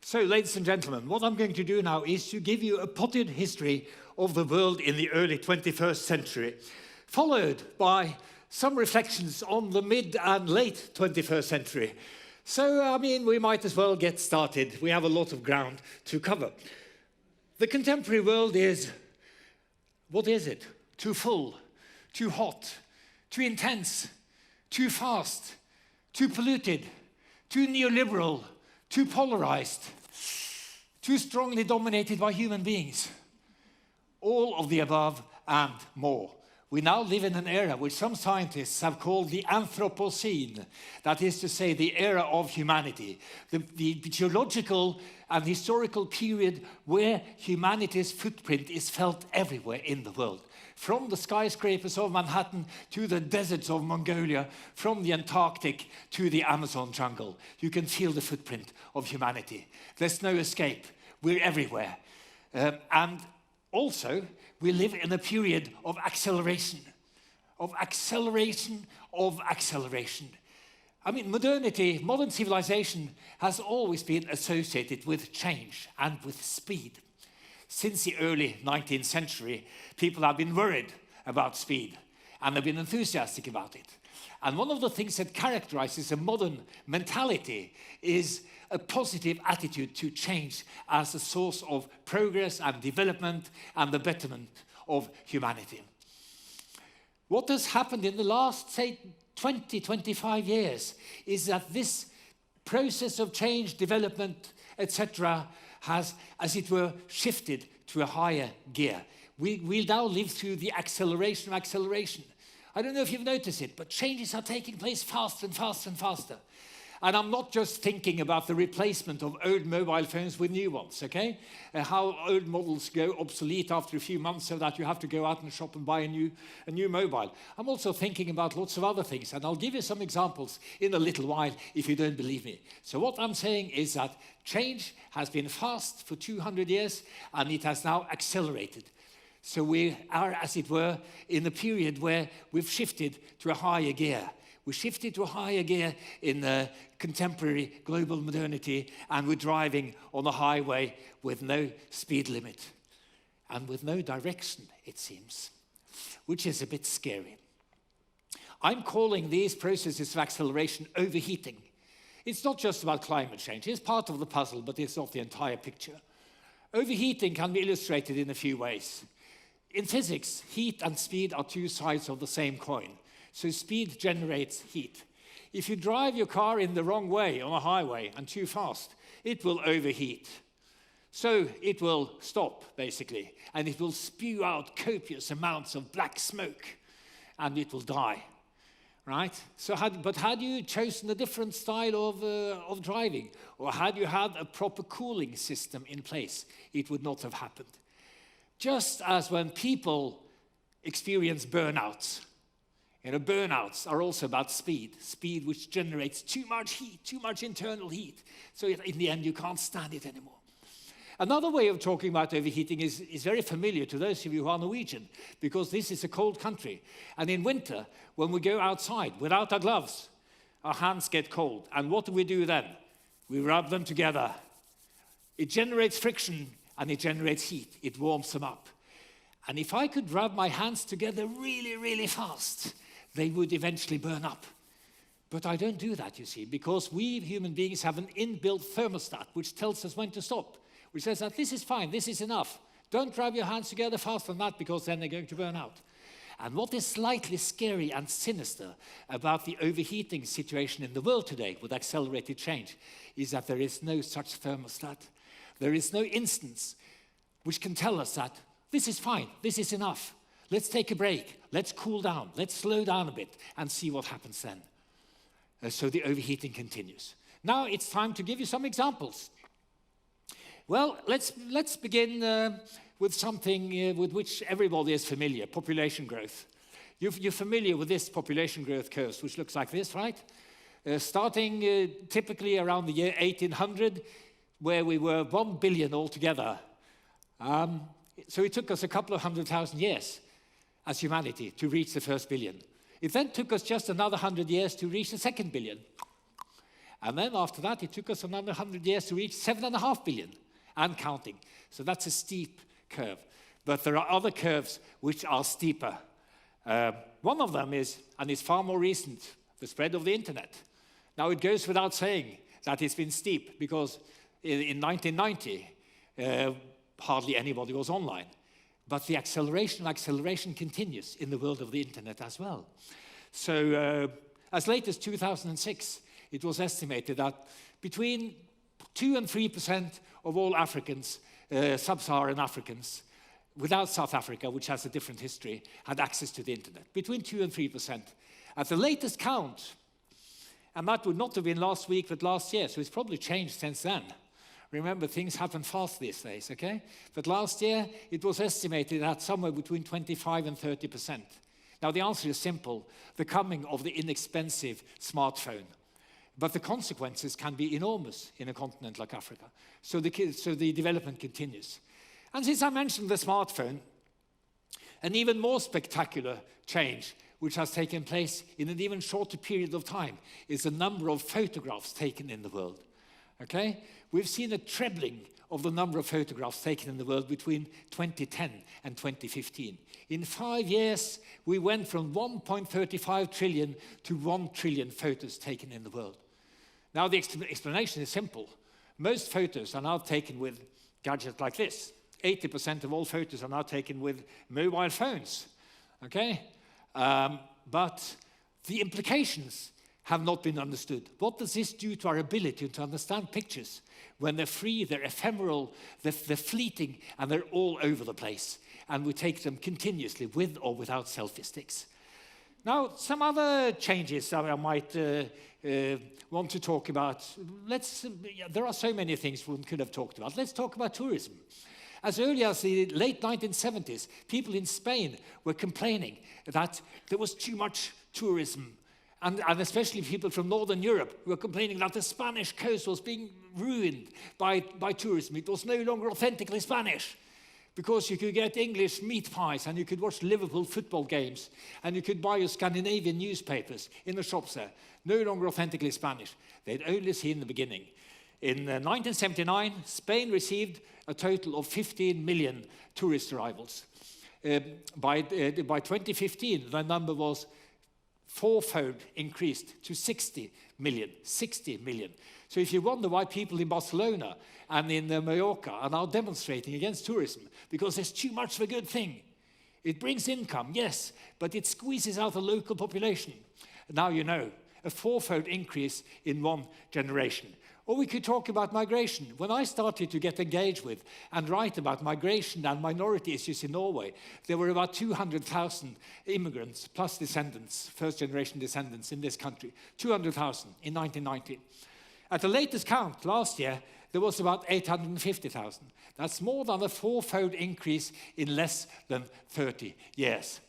So, ladies and gentlemen, what I'm going to do now is to give you a potted history of the world in the early 21st century, followed by some reflections on the mid and late 21st century. So, we might as well get started. We have a lot of ground to cover. The contemporary world is, what is it? Too full, too hot, too intense, too fast, too polluted, too neoliberal, too polarized, too strongly dominated by human beings. All of the above and more. We now live in an era which some scientists have called the Anthropocene, that is to say, the era of humanity, the geological and historical period where humanity's footprint is felt everywhere in the world. From the skyscrapers of Manhattan to the deserts of Mongolia, from the Antarctic to the Amazon jungle. You can feel the footprint of humanity. There's no escape. We're everywhere. And also, we live in a period of acceleration. Modernity, modern civilization has always been associated with change and with speed. Since the early 19th century, people have been worried about speed, and they've been enthusiastic about it. And one of the things that characterizes a modern mentality is a positive attitude to change as a source of progress and development and the betterment of humanity. What has happened in the last, say, 20, 25 years is that this process of change, development, etc., has, as it were, shifted to a higher gear. We now live through the acceleration of acceleration. I don't know if you've noticed it, but changes are taking place faster and faster and faster. And I'm not just thinking about the replacement of old mobile phones with new ones, okay? How old models go obsolete after a few months so that you have to go out and shop and buy a new mobile. I'm also thinking about lots of other things, and I'll give you some examples in a little while if you don't believe me. So what I'm saying is that change has been fast for 200 years, and it has now accelerated. So we are, as it were, in a period where we've shifted to a higher gear. We shifted to a higher gear in contemporary global modernity, and we're driving on a highway with no speed limit and with no direction, it seems, which is a bit scary. I'm calling these processes of acceleration overheating. It's not just about climate change. It's part of the puzzle, but it's not the entire picture. Overheating can be illustrated in a few ways. In physics, heat and speed are two sides of the same coin. So speed generates heat. If you drive your car in the wrong way on a highway and too fast, it will overheat. So it will stop, basically, and it will spew out copious amounts of black smoke, and it will die, right? So had you chosen a different style of driving, or had you had a proper cooling system in place, it would not have happened. Just as when people experience burnouts, burnouts are also about speed which generates too much heat, too much internal heat. So in the end, you can't stand it anymore. Another way of talking about overheating is very familiar to those of you who are Norwegian, because this is a cold country. And in winter, when we go outside without our gloves, our hands get cold. And what do we do then? We rub them together. It generates friction and it generates heat. It warms them up. And if I could rub my hands together really, really fast, they would eventually burn up. But I don't do that, you see, because we human beings have an inbuilt thermostat which tells us when to stop, which says that this is fine, this is enough. Don't rub your hands together faster than that, because then they're going to burn out. And what is slightly scary and sinister about the overheating situation in the world today with accelerated change is that there is no such thermostat. There is no instance which can tell us that this is fine, this is enough. Let's take a break, let's cool down, let's slow down a bit and see what happens then. So the overheating continues. Now it's time to give you some examples. Well, let's begin with something with which everybody is familiar, population growth. You're familiar with this population growth curve, which looks like this, right? Starting typically around the year 1800, where we were 1 billion altogether. So it took us a couple of 100,000 years as humanity to reach the first billion. It then took us just another 100 years to reach the second billion. And then after that, it took us another 100 years to reach 7.5 billion and counting. So that's a steep curve. But there are other curves which are steeper. One of them is, and it's far more recent, the spread of the internet. Now, it goes without saying that it's been steep, because in 1990, hardly anybody was online. But the acceleration continues in the world of the internet as well. So as late as 2006, it was estimated that between 2 and 3% of all Africans, sub-Saharan Africans, without South Africa, which has a different history, had access to the internet. Between 2 and 3%. At the latest count, and that would not have been last week, but last year, so it's probably changed since then. Remember, things happen fast these days, okay? But last year, it was estimated at somewhere between 25 and 30%. Now, the answer is simple: the coming of the inexpensive smartphone. But the consequences can be enormous in a continent like Africa. So the development continues. And since I mentioned the smartphone, an even more spectacular change which has taken place in an even shorter period of time is the number of photographs taken in the world. Okay? We've seen a trebling of the number of photographs taken in the world between 2010 and 2015. In 5 years, we went from 1.35 trillion to 1 trillion photos taken in the world. Now, the explanation is simple. Most photos are now taken with gadgets like this. 80% of all photos are now taken with mobile phones. Okay? But the implications have not been understood. What does this do to our ability to understand pictures when they're free, they're ephemeral, they're fleeting, and they're all over the place? And we take them continuously with or without selfie sticks. Now, some other changes that I might want to talk about. There are so many things one could have talked about. Let's talk about tourism. As early as the late 1970s, people in Spain were complaining that there was too much tourism. And especially people from Northern Europe were complaining that the Spanish coast was being ruined by tourism. It was no longer authentically Spanish, because you could get English meat pies and you could watch Liverpool football games and you could buy your Scandinavian newspapers in the shops there. No longer authentically Spanish. They'd only seen the beginning. In 1979, Spain received a total of 15 million tourist arrivals. By 2015, the number was fourfold increased to 60 million. 60 million. So if you wonder why people in Barcelona and in Mallorca are now demonstrating against tourism, because there's too much of a good thing. It brings income, yes, but it squeezes out the local population. Now you know, a fourfold increase in one generation. Or we could talk about migration. When I started to get engaged with and write about migration and minority issues in Norway, there were about 200,000 immigrants plus descendants, first-generation descendants in this country. 200,000 in 1990. At the latest count, last year, there was about 850,000. That's more than a fourfold increase in less than 30 years.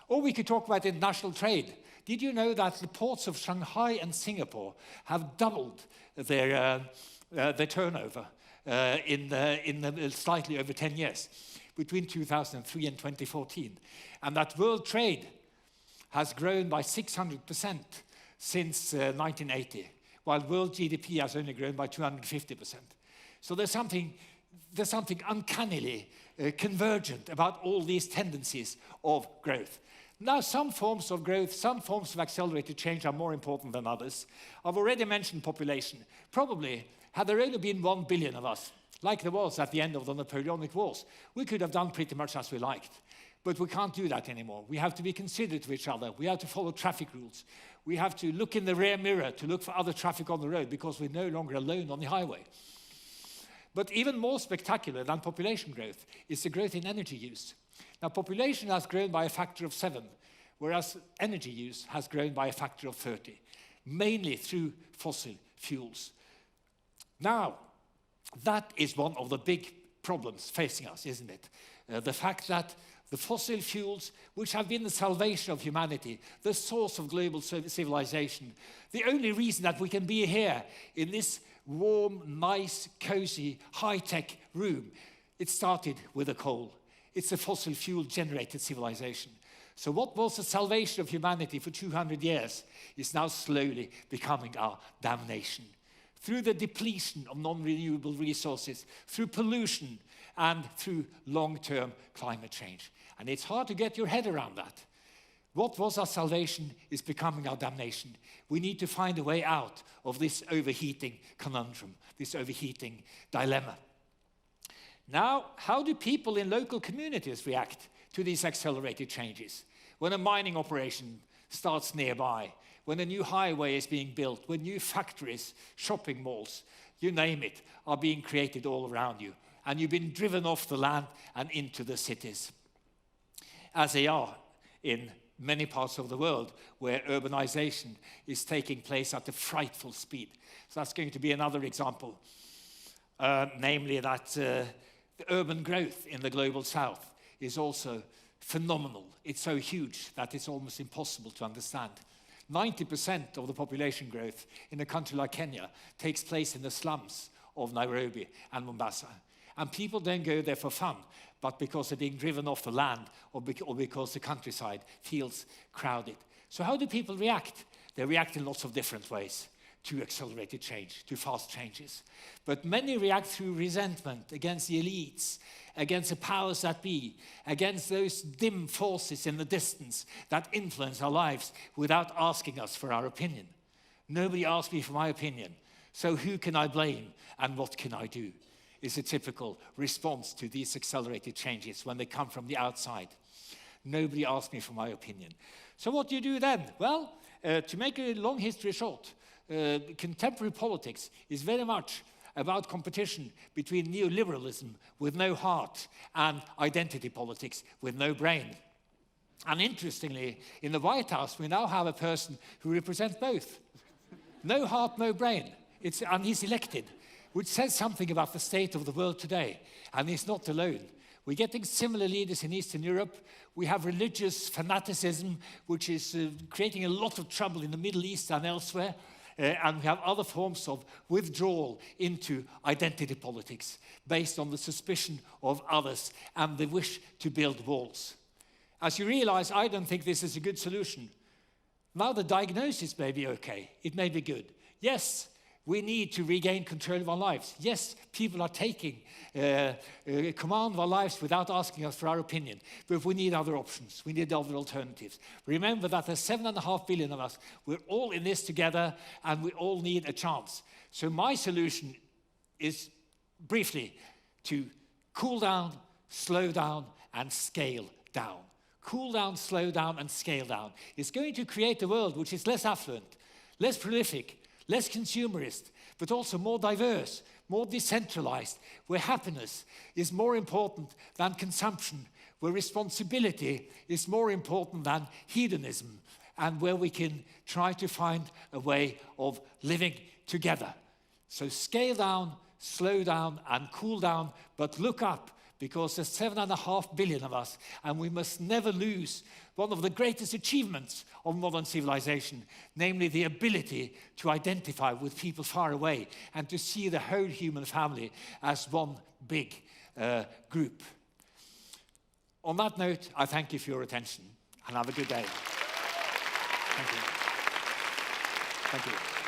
Or we could talk about international trade. Did you know that the ports of Shanghai and Singapore have doubled their turnover in slightly over 10 years, between 2003 and 2014? And that world trade has grown by 600% since 1980, while world GDP has only grown by 250%. So there's something uncannily convergent about all these tendencies of growth. Now, some forms of growth, some forms of accelerated change are more important than others. I've already mentioned population. Probably, had there only been 1 billion of us, like there was at the end of the Napoleonic Wars, we could have done pretty much as we liked. But we can't do that anymore. We have to be considerate to each other. We have to follow traffic rules. We have to look in the rear mirror to look for other traffic on the road, because we're no longer alone on the highway. But even more spectacular than population growth is the growth in energy use. Now, population has grown by a factor of 7, whereas energy use has grown by a factor of 30, mainly through fossil fuels. Now, that is one of the big problems facing us, isn't it? The fact that the fossil fuels, which have been the salvation of humanity, the source of global civilization, the only reason that we can be here in this warm, nice, cozy, high-tech room, it started with a coal. It's a fossil fuel generated civilization. So what was the salvation of humanity for 200 years is now slowly becoming our damnation. Through the depletion of non-renewable resources, through pollution, and through long-term climate change. And it's hard to get your head around that. What was our salvation is becoming our damnation. We need to find a way out of this overheating conundrum, this overheating dilemma. Now, how do people in local communities react to these accelerated changes? When a mining operation starts nearby, when a new highway is being built, when new factories, shopping malls, you name it, are being created all around you, and you've been driven off the land and into the cities, as they are in many parts of the world where urbanization is taking place at a frightful speed. So that's going to be another example, namely that the urban growth in the global south is also phenomenal. It's so huge that it's almost impossible to understand. 90% of the population growth in a country like Kenya takes place in the slums of Nairobi and Mombasa. And people don't go there for fun, but because they're being driven off the land or because the countryside feels crowded. So how do people react? They react in lots of different ways to accelerated change, to fast changes. But many react through resentment against the elites, against the powers that be, against those dim forces in the distance that influence our lives without asking us for our opinion. Nobody asked me for my opinion, so who can I blame and what can I do? Is a typical response to these accelerated changes when they come from the outside. Nobody asked me for my opinion. So what do you do then? Well, to make a long history short, contemporary politics is very much about competition between neoliberalism with no heart and identity politics with no brain. And interestingly, in the White House, we now have a person who represents both. No heart, no brain. And he's elected, which says something about the state of the world today. And he's not alone. We're getting similar leaders in Eastern Europe. We have religious fanaticism, which is creating a lot of trouble in the Middle East and elsewhere. And we have other forms of withdrawal into identity politics based on the suspicion of others and the wish to build walls. As you realize, I don't think this is a good solution. Now the diagnosis may be okay. It may be good. Yes, we need to regain control of our lives. Yes, people are taking command of our lives without asking us for our opinion. But we need other options. We need other alternatives. Remember that there's 7.5 billion of us. We're all in this together, and we all need a chance. So my solution is, briefly, to cool down, slow down, and scale down. Cool down, slow down, and scale down. It's going to create a world which is less affluent, less prolific, less consumerist, but also more diverse, more decentralized, where happiness is more important than consumption, where responsibility is more important than hedonism, and where we can try to find a way of living together. So scale down, slow down, and cool down, but look up, because there's 7.5 billion of us, and we must never lose one of the greatest achievements of modern civilization, namely the ability to identify with people far away and to see the whole human family as one big group. On that note, I thank you for your attention, and have a good day. Thank you. Thank you.